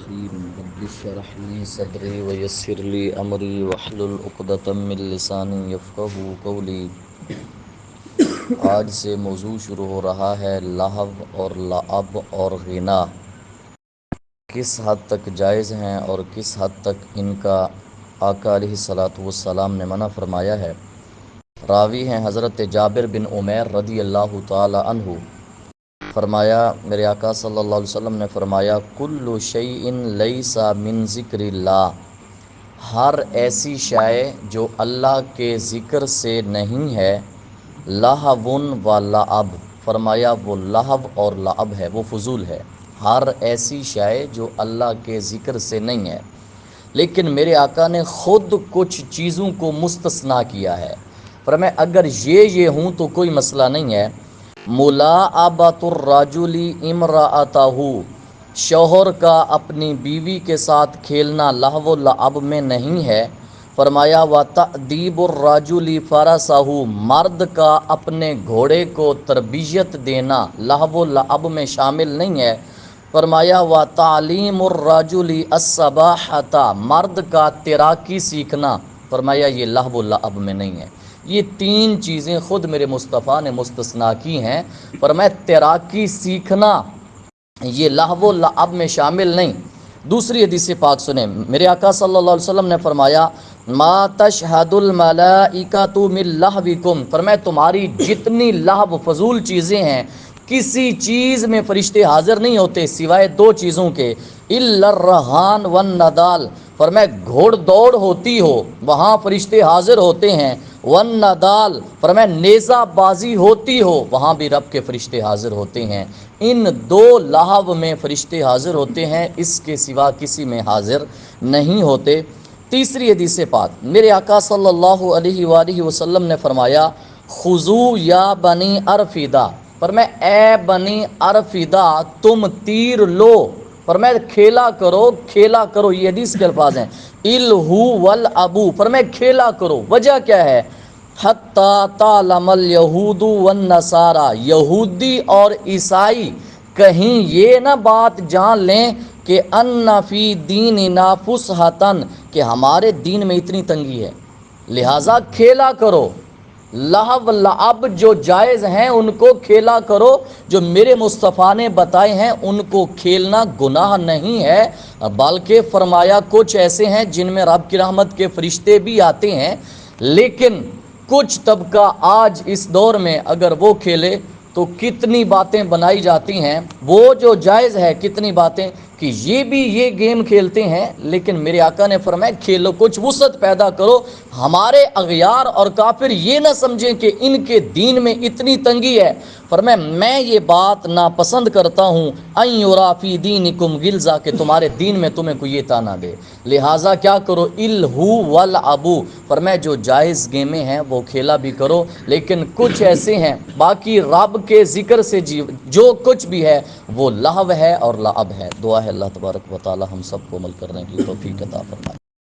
الرحيم رب اشرح لي صدري ويسر لي أمري واحلل عقدة من لساني يفقهوا قولي۔ آج سے موضوع شروع ہو رہا ہے لہو اور لعب اور غنا کس حد تک جائز ہیں اور کس حد تک ان کا آقا علیہ الصلاۃ والسلام نے منع فرمایا ہے۔ راوی ہیں حضرت جابر بن عمیر رضی اللہ تعالی عنہ۔ فرمایا میرے آقا صلی اللہ علیہ وسلم نے فرمایا کل شیء لیس من ذکر اللہ، ہر ایسی شے جو اللہ کے ذکر سے نہیں ہے، لہو و لعب، فرمایا وہ لہو اور لعب ہے، وہ فضول ہے۔ ہر ایسی شے جو اللہ کے ذکر سے نہیں ہے، لیکن میرے آقا نے خود کچھ چیزوں کو مستثنا کیا ہے۔ فرمایا اگر یہ ہوں تو کوئی مسئلہ نہیں ہے۔ ملاعبۃ الرجل امرأتہ، شوہر کا اپنی بیوی کے ساتھ کھیلنا لہو و لعب میں نہیں ہے۔ فرمایا وتأدیب الرجل فرسہ، مرد کا اپنے گھوڑے کو تربیت دینا لہو و لعب میں شامل نہیں ہے۔ فرمایا وتعلیم الرجل السباحۃ، مرد کا تیراکی سیکھنا، فرمایا یہ لہو و لعب میں نہیں ہے۔ یہ تین چیزیں خود میرے مصطفیٰ نے مستثنا کی ہیں۔ فرمایا تیراکی سیکھنا یہ لہو و لعب میں شامل نہیں۔ دوسری حدیث پاک سنیں، میرے آقا صلی اللہ علیہ وسلم نے فرمایا ما تشہد الملائکۃ من لہوکم، فرمایا تمہاری جتنی لہو فضول چیزیں ہیں، کسی چیز میں فرشتے حاضر نہیں ہوتے سوائے دو چیزوں کے، الا الرہان والندال، فرمایا گھوڑ دوڑ ہوتی ہو وہاں فرشتے حاضر ہوتے ہیں، والندال، فرمایا نیزہ بازی ہوتی ہو وہاں بھی رب کے فرشتے حاضر ہوتے ہیں۔ ان دو لہو میں فرشتے حاضر ہوتے ہیں، اس کے سوا کسی میں حاضر نہیں ہوتے۔ تیسری حدیث پاک، میرے آقا صلی اللہ علیہ وآلہ وسلم نے فرمایا خذوا یا بنی ارفدہ، فرمایا اے بنی ارفدہ تم تیر لو، فرمایا کھیلا کرو، یہ حدیث کے الفاظ ہیں، الہو والابو، فرمایا کھیلا کرو۔ وجہ کیا ہے؟ حتی تعلم الیہود والنصارى، یہودی اور عیسائی کہیں یہ نہ بات جان لیں کہ ان فی دیننا فسحۃ، کہ ہمارے دین میں اتنی تنگی ہے، لہٰذا کھیلا کرو۔ لہو لعب جو جائز ہیں ان کو کھیلا کرو، جو میرے مصطفیٰ نے بتائے ہیں ان کو کھیلنا گناہ نہیں ہے، بلکہ فرمایا کچھ ایسے ہیں جن میں رب کی رحمت کے فرشتے بھی آتے ہیں، لیکن کچھ طبقہ آج اس دور میں اگر وہ کھیلے تو کتنی باتیں بنائی جاتی ہیں، وہ جو جائز ہے کتنی باتیں کہ یہ بھی یہ گیم کھیلتے ہیں، لیکن میرے آقا نے فرمایا کھیلو، کچھ وسعت پیدا کرو۔ ہمارے اغیار اور کافر یہ نہ سمجھیں کہ ان کے دین میں اتنی تنگی ہے۔ فرمایا میں یہ بات ناپسند کرتا ہوں ان یری فی دینکم غلظہ، کہ تمہارے دین میں تمہیں کوئی یہ تانا دے، لہٰذا کیا کرو الہو والابو، فرمایا جو جائز گیمیں ہیں وہ کھیلا بھی کرو، لیکن کچھ ایسے ہیں باقی رب کے ذکر سے جو کچھ بھی ہے وہ لہو ہے اور لعب ہے۔ دعا ہے اللہ تبارک و تعالی ہم سب کو عمل کرنے کی توفیق عطا فرمائے۔